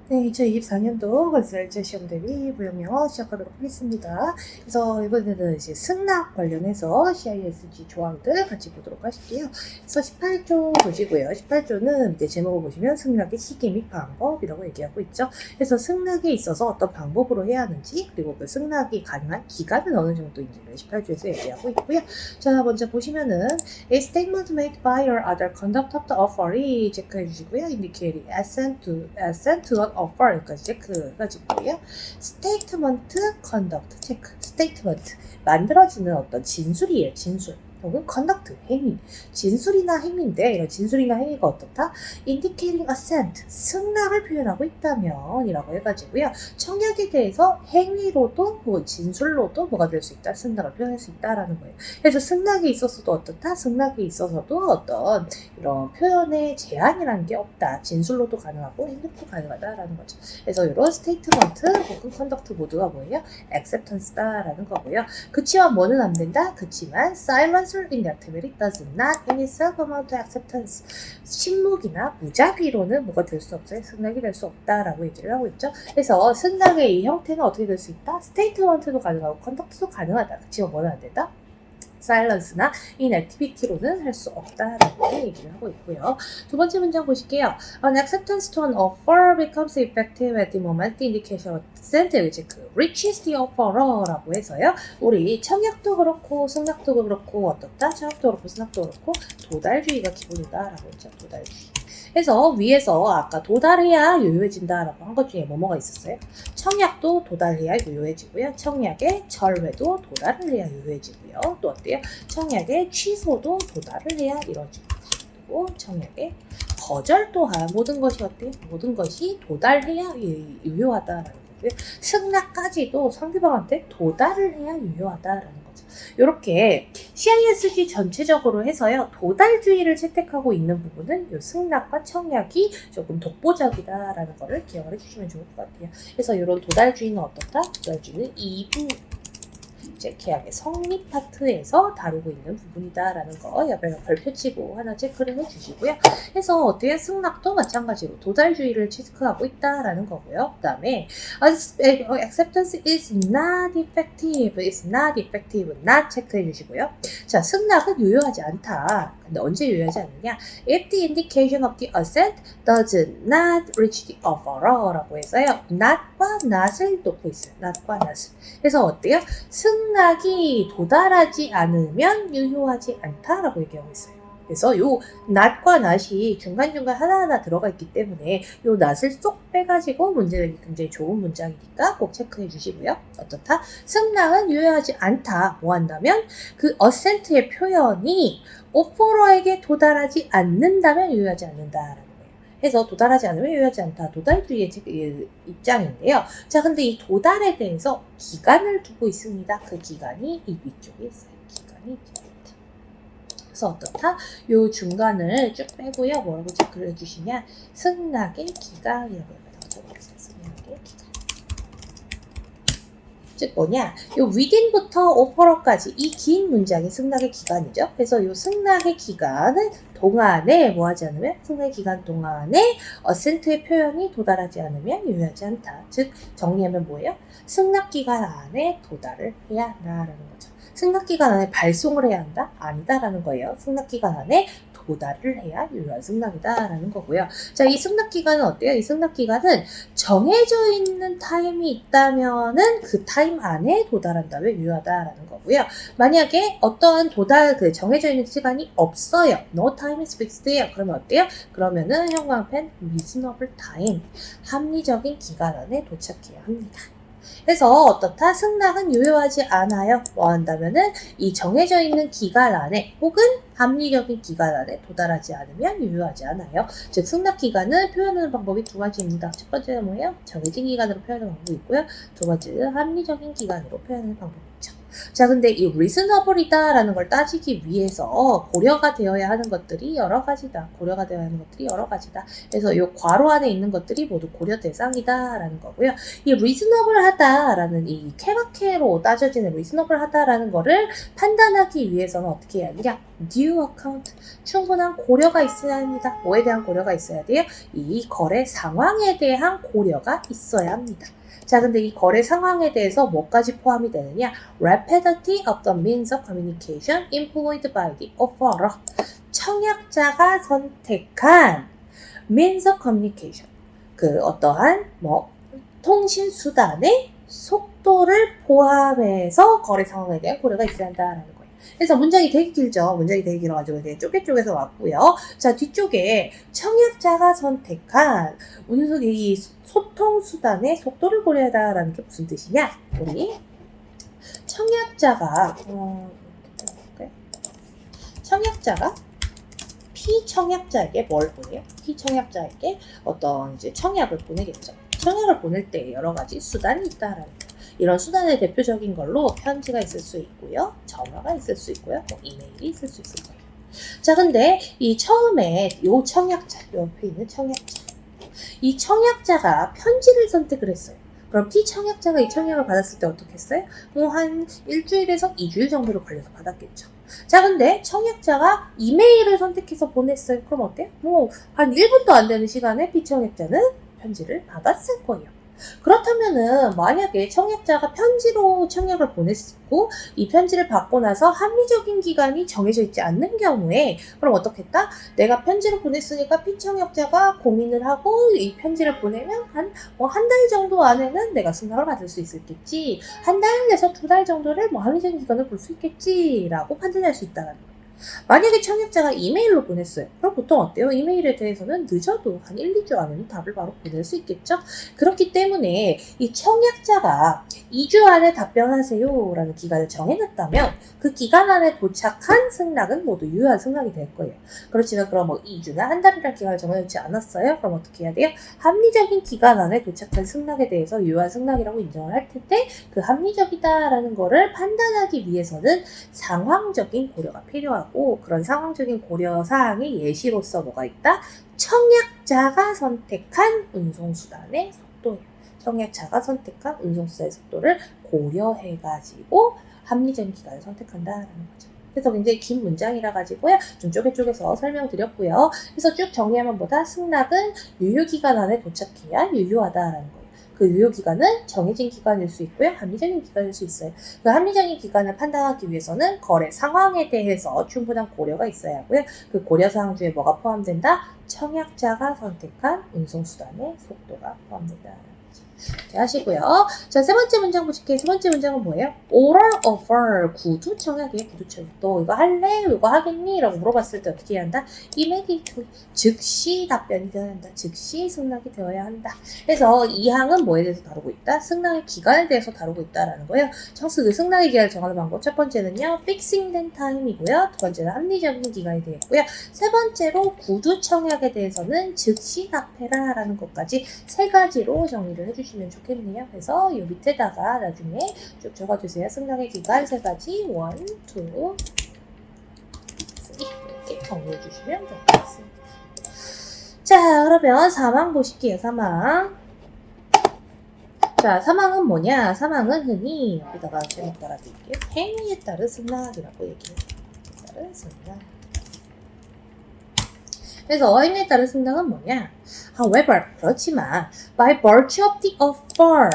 네, 2024년도 건설제 시험 대비 무형영어 시작하도록 하겠습니다. 그래서 이번에는 이제 승낙 관련해서 CISG 조항들 같이 보도록 하실게요. 그래서 18조 보시고요. 18조는 이제 제목을 보시면 승낙의 시기 및 방법이라고 얘기하고 있죠. 그래서 승낙에 있어서 어떤 방법으로 해야 하는지, 그리고 그 승낙이 가능한 기간은 어느 정도인지를 18조에서 얘기하고 있고요. 자, 먼저 보시면은 A statement made by or other conduct of the offeree 체크해 주시고요. indicating assent to an offer까지 체크해가지고요. statement conduct 체크. statement 만들어지는 어떤 진술이에요. 진술. 혹은 conduct 행위. 진술이나 행위인데 이런 진술이나 행위가 어떻다? indicating assent 승낙을 표현하고 있다면 이라고 해가지고요. 청약에 대해서 행위로도 진술로도 뭐가 될 수 있다? 승낙을 표현할 수 있다라는 거예요. 그래서 승낙에 있어서도 어떻다? 승낙에 있어서도 어떤 이런 표현의 제한이라는 게 없다. 진술로도 가능하고 행위도 가능하다라는 거죠. 그래서 이런 스테이트먼트 혹은 컨덕트 모두가 뭐예요? acceptance다라는 거고요. 그치만 뭐는 안 된다? 그치만 silence in the activity does not in itself amount to acceptance. 침묵이나 무작위로는 뭐가 될 수 없어요? 승낙이 될 수 없다라고 얘기를 하고 있죠. 그래서 승낙의 이 형태는 어떻게 될 수 있다? 스테이트먼트도 가능하고 컨덕트도 가능하다. 그치만 뭐는 안 된다? silence나 inactivity로는 할 수 없다라고 얘기를 하고 있고요. 두 번째 문장 보실게요. An acceptance to an offer becomes effective at the moment the indication of consent which reaches the offerer라고 해서요. 우리 청약도 그렇고 승낙도 그렇고 어떻다? 청약도 그렇고 승낙도 그렇고 도달주의가 기본이다라고 했죠. 도달주의. 그래서 위에서 아까 도달해야 유효해진다라고 한 것 중에 뭐가 있었어요? 청약도 도달해야 유효해지고요. 청약의 절회도 도달을 해야 유효해지고요. 또 어때요? 청약의 취소도 도달을 해야 이루어지고 그리고 청약의 거절 또한 모든 것이 어때요? 모든 것이 도달해야 유효하다라는 거고요. 승낙까지도 상대방한테 도달을 해야 유효하다라는 거죠. 이렇게 CISG 전체적으로 해서요. 도달주의를 채택하고 있는 부분은 이 승낙과 청약이 조금 독보적이다라는 거를 기억을 해주시면 좋을 것 같아요. 그래서 이런 도달주의는 어떻다? 도달주의는 2부 이제 계약의 성립 파트에서 다루고 있는 부분이다라는 거 옆에 별표치고 하나 체크를 해주시고요. 그래서 어때요? 승낙도 마찬가지로 도달주의를 체크하고 있다라는 거고요. 그 다음에 acceptance is not effective, is not effective, not 체크해 주시고요. 자, 승낙은 유효하지 않다. 근데 언제 유효하지 않느냐? If the indication of the assent does not reach the offerer라고 해서요. not과 not을 놓고 있어요. not과 not을. 그래서 어때요? 승낙이 도달하지 않으면 유효하지 않다라고 얘기하고 있어요. 그래서 요 not과 not이 중간중간 하나하나 들어가 있기 때문에 요 not을 쏙 빼가지고 문제내기 굉장히 좋은 문장이니까 꼭 체크해 주시고요. 어떻다? 승낙은 유효하지 않다. 뭐 한다면 그 assent의 표현이 오퍼러에게 도달하지 않는다면 유효하지 않는다라는 거예요. 해서 도달하지 않으면 유효하지 않다. 도달주의의 입장인데요. 자, 근데 이 도달에 대해서 기간을 두고 있습니다. 그 기간이 이 위쪽에 있어요. 기간이 있습니다. 그래서 어떻다? 요 중간을 쭉 빼고요. 뭐라고 체크를 해주시냐? 승낙의 기간이라고 해요. 승낙의 기간. 즉 뭐냐? 요 within부터 offer까지 이 긴 문장이 승낙의 기간이죠. 그래서 요 승낙의 기간은 동안에 뭐 하지 않으면 승낙의 기간 동안에 assent의 표현이 도달하지 않으면 유효하지 않다. 즉 정리하면 뭐예요? 승낙 기간 안에 도달을 해야 한다라는 거죠. 승낙 기간 안에 발송을 해야 한다? 아니다라는 거예요. 승낙 기간 안에 도달을 해야 유효한 승낙이다라는 거고요. 자, 이 승낙 기간은 어때요? 이 승낙 기간은 정해져 있는 타임이 있다면은 그 타임 안에 도달한다면 유효하다라는 거고요. 만약에 어떠한 정해져 있는 시간이 없어요. No time is fixed예요. 그러면 어때요? 그러면은 형광펜 reasonable time 합리적인 기간 안에 도착해야 합니다. 그래서 어떻다? 승낙은 유효하지 않아요. 뭐 한다면은 이 정해져 있는 기간 안에 혹은 합리적인 기간 안에 도달하지 않으면 유효하지 않아요. 즉 승낙 기간은 표현하는 방법이 두 가지입니다. 첫 번째는 뭐예요? 정해진 기간으로 표현하는 방법이 있고요. 두 번째는 합리적인 기간으로 표현하는 방법이 있죠. 자, 근데 이 reasonable이다라는 걸 따지기 위해서 고려가 되어야 하는 것들이 여러 가지다. 고려가 되어야 하는 것들이 여러 가지다. 그래서 이 괄호 안에 있는 것들이 모두 고려 대상이다라는 거고요. 이 reasonable하다라는 이 케바케로 따져지는 reasonable하다라는 거를 판단하기 위해서는 어떻게 해야 하느냐? due account, 충분한 고려가 있어야 합니다. 뭐에 대한 고려가 있어야 돼요? 이 거래 상황에 대한 고려가 있어야 합니다. 자, 근데 이 거래 상황에 대해서 뭐까지 포함이 되느냐? Rapidity of the means of communication employed by the offerer. 청약자가 선택한 means of communication. 그 어떠한 통신 수단의 속도를 포함해서 거래 상황에 대한 고려가 있어야 한다라는 거예요. 그래서 문장이 되게 길죠. 문장이 되게 길어가지고 되게 쪼개쪼개서 왔고요. 자, 뒤쪽에 청약자가 선택한 이 소통 수단의 속도를 고려하다라는 게 무슨 뜻이냐? 우리 청약자가 피청약자에게 뭘 보내요? 피청약자에게 어떤 이제 청약을 보내겠죠. 청약을 보낼 때 여러 가지 수단이 있다라는 거예요. 이런 수단의 대표적인 걸로 편지가 있을 수 있고요. 전화가 있을 수 있고요. 이메일이 있을 수 있을 거예요. 자, 근데 이 처음에 요 청약자, 옆에 있는 청약자. 이 청약자가 편지를 선택을 했어요. 그럼 피청약자가 이 청약을 받았을 때 어떻게 했어요? 한 일주일에서 2주일 정도로 걸려서 받았겠죠. 자, 근데 청약자가 이메일을 선택해서 보냈어요. 그럼 어때요? 한 1분도 안 되는 시간에 피청약자는 편지를 받았을 거예요. 그렇다면은 만약에 청약자가 편지로 청약을 보냈고 이 편지를 받고 나서 합리적인 기간이 정해져 있지 않는 경우에 그럼 어떻겠다? 내가 편지를 보냈으니까 피청약자가 고민을 하고 이 편지를 보내면 한 달 정도 안에는 내가 승낙을 받을 수 있겠지. 한 달에서 2달 정도를 합리적인 기간을 볼 수 있겠지라고 판단할 수 있다는 거예요. 만약에 청약자가 이메일로 보냈어요. 그럼 보통 어때요? 이메일에 대해서는 늦어도 한 1, 2주 안에는 답을 바로 보낼 수 있겠죠? 그렇기 때문에 이 청약자가 2주 안에 답변하세요 라는 기간을 정해놨다면 그 기간 안에 도착한 승낙은 모두 유효한 승낙이 될 거예요. 그렇지만 그럼 2주나 한 달이라는 기간을 정해놓지 않았어요? 그럼 어떻게 해야 돼요? 합리적인 기간 안에 도착한 승낙에 대해서 유효한 승낙이라고 인정을 할 텐데 그 합리적이다라는 거를 판단하기 위해서는 상황적인 고려가 필요하고 그런 상황적인 고려사항의 예시로서 뭐가 있다? 청약자가 선택한 운송수단의 속도예요. 청약자가 선택한 운송수단의 속도를 고려해가지고 합리적인 기간을 선택한다라는 거죠. 그래서 굉장히 긴 문장이라 가지고요. 좀 쪼개쪼개서 설명드렸고요. 그래서 쭉 정리하면 뭐다? 승낙은 유효기간 안에 도착해야 유효하다라는 거예요. 그 유효기간은 정해진 기간일 수 있고요. 합리적인 기간일 수 있어요. 그 합리적인 기간을 판단하기 위해서는 거래 상황에 대해서 충분한 고려가 있어야 하고요. 그 고려사항 중에 뭐가 포함된다? 청약자가 선택한 운송수단의 속도가 포함된다. 이렇게 하시고요. 자, 세 번째 문장 보실게요. 세 번째 문장은 뭐예요? oral offer, 구두 청약이에요. 구두 청약. 너 이거 할래? 이거 하겠니? 라고 물어봤을 때 어떻게 해야 한다? immediately, 즉시 답변이 되어야 한다. 즉시 승낙이 되어야 한다. 그래서 이 항은 뭐에 대해서 다루고 있다? 승낙의 기간에 대해서 다루고 있다라는 거예요. 청수 그 승낙의 기간을 정하는 방법. 첫 번째는요, fixing den time이고요. 두 번째는 합리적인 기간이 되겠고요. 세 번째로 구두 청약에 대해서는 즉시 답해라 라는 것까지 세 가지로 정리를 해주시면 좋겠네요. 그래서 이 밑에다가 나중에 쭉 적어주세요. 승낙의 기간 세 가지 1, 2, 3 이렇게 정리해 주시면 될 것 같습니다. 자, 그러면 사망 보실게요. 사망. 자, 사망은 뭐냐? 사망은 흔히 여기다가 제목 달아드릴게요. 행위에 따른 승낙이라고 얘기해요. 따른 승낙. 그래서 행위에 따른 승낙은 뭐냐? However, 그렇지만 by virtue of the offer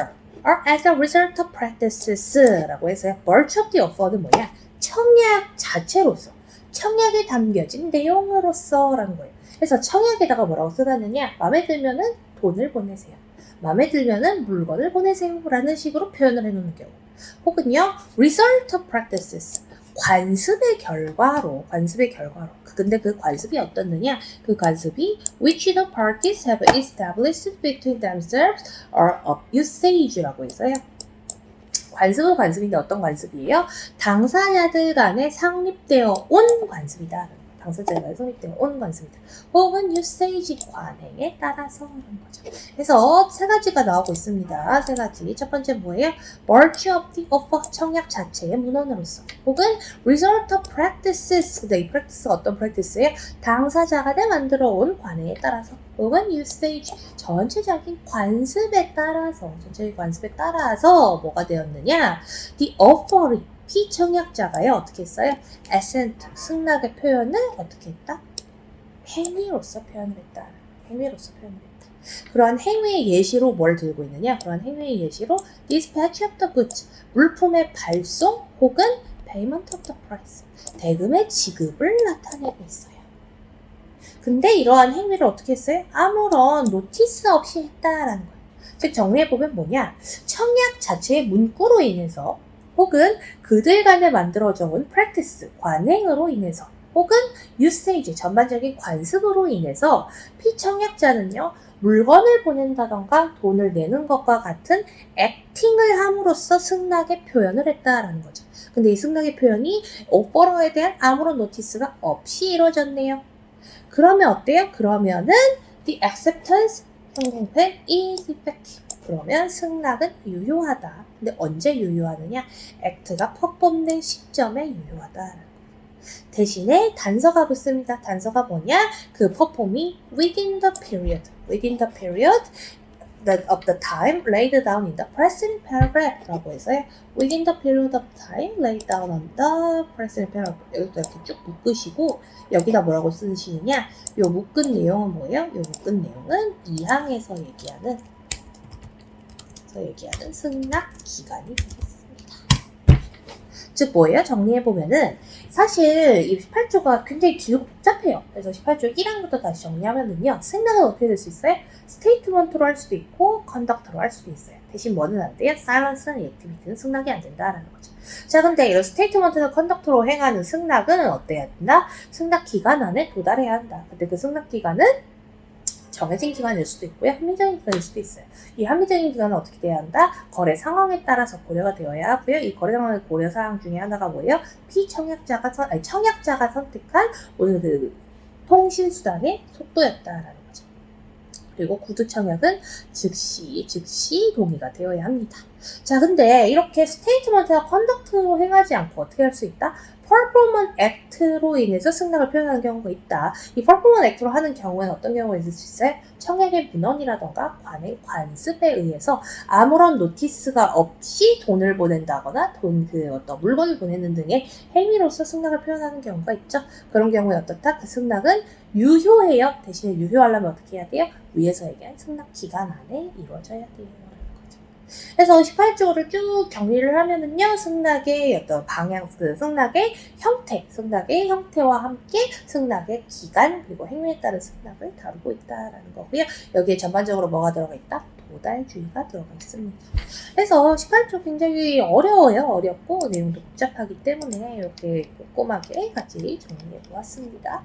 or as a result of practices 라고 해서요. virtue of the offer는 뭐냐? 청약 자체로서, 청약에 담겨진 내용으로서 라는 거예요. 그래서 청약에다가 뭐라고 써놨느냐? 마음에 들면은 돈을 보내세요. 마음에 들면은 물건을 보내세요 라는 식으로 표현을 해놓는 경우. 혹은요, result of practices, 관습의 결과로. 근데 그 관습이 어떻느냐? 그 관습이 which the parties have established between themselves or of usage라고 해서요. 관습은 관습인데 어떤 관습이에요? 당사자들 간에 상립되어 온 관습이다. 당사자가 성립되어 온 관습니다. 혹은 usage 관행에 따라서 하는 거죠. 그래서 세 가지가 나오고 있습니다. 세 가지. 첫 번째 뭐예요? virtue of the offer 청약 자체의 문헌으로서 혹은 result of practices 이 practice가 어떤 practice예요? 당사자가 만들어 온 관행에 따라서 혹은 usage 전체적인 관습에 따라서 뭐가 되었느냐? The offer이 피청약자가요 어떻게 했어요? assent 승낙의 표현을 어떻게 했다? 행위로서 표현을 했다. 그러한 행위의 예시로 뭘 들고 있느냐? 그러한 행위의 예시로 dispatch of the goods 물품의 발송 혹은 payment of the price 대금의 지급을 나타내고 있어요. 근데 이러한 행위를 어떻게 했어요? 아무런 노티스 없이 했다라는 거예요. 즉 정리해보면 뭐냐? 청약 자체의 문구로 인해서 혹은 그들 간에 만들어져 온 practice, 관행으로 인해서 혹은 usage, 전반적인 관습으로 인해서 피청약자는요. 물건을 보낸다던가 돈을 내는 것과 같은 액팅을 함으로써 승낙의 표현을 했다라는 거죠. 근데 이 승낙의 표현이 오퍼러에 대한 아무런 노티스가 없이 이루어졌네요. 그러면 어때요? 그러면은 the acceptance 성공패 is effective. 그러면 승낙은 유효하다. 근데 언제 유효하느냐? 액트가 퍼폼된 시점에 유효하다. 대신에 단서가 붙습니다. 단서가 뭐냐? 그 퍼폼이 within the period of the time laid down in the preceding paragraph 라고 해서요. within the period of time laid down on the preceding paragraph 이렇게 쭉 묶으시고 여기다 뭐라고 쓰시느냐? 요 묶은 내용은 뭐예요? 요 묶은 내용은 2항에서 얘기하는 승낙 기간이 되겠습니다. 즉 뭐예요? 정리해보면은 사실 이 18조가 굉장히 길고 복잡해요. 그래서 18조 1항부터 다시 정리하면은요. 승낙은 어떻게 될 수 있어요? 스테이트먼트로 할 수도 있고 컨덕트로 할 수도 있어요. 대신 뭐는 안 돼요? 사일런스는 액티비티는 승낙이 안 된다라는 거죠. 자, 근데 이런 스테이트먼트나 컨덕트로 행하는 승낙은 어때야 된다? 승낙 기간 안에 도달해야 한다. 근데 그 승낙 기간은 정해진 기간일 수도 있고요. 합리적인 기간일 수도 있어요. 이 합리적인 기간은 어떻게 돼야 한다? 거래 상황에 따라서 고려가 되어야 하고요. 이 거래 상황의 고려 사항 중에 하나가 뭐예요? 청약자가 선택한 오늘 그 통신수단의 속도였다라는 거죠. 그리고 구두 청약은 즉시 동의가 되어야 합니다. 자, 근데 이렇게 스테이트먼트나 컨덕트로 행하지 않고 어떻게 할 수 있다? 퍼포먼 액트로 인해서 승낙을 표현하는 경우가 있다. 이 퍼포먼 액트로 하는 경우에는 어떤 경우가 있을 수 있어요? 청약의 문헌이라던가 관습에 의해서 아무런 노티스가 없이 돈을 보낸다거나 어떤 물건을 보내는 등의 행위로서 승낙을 표현하는 경우가 있죠. 그런 경우에 어떻다? 그 승낙은 유효해요. 대신에 유효하려면 어떻게 해야 돼요? 위에서 얘기한 승낙 기간 안에 이루어져야 돼요. 그래서 18조를 쭉 정리를 하면은요, 승낙의 어떤 방향, 승낙의 형태와 함께 승낙의 기간, 그리고 행위에 따른 승낙을 다루고 있다라는 거고요. 여기에 전반적으로 뭐가 들어가 있다? 도달주의가 들어가 있습니다. 그래서 18조 굉장히 어렵고 내용도 복잡하기 때문에 이렇게 꼼꼼하게 같이 정리해 보았습니다.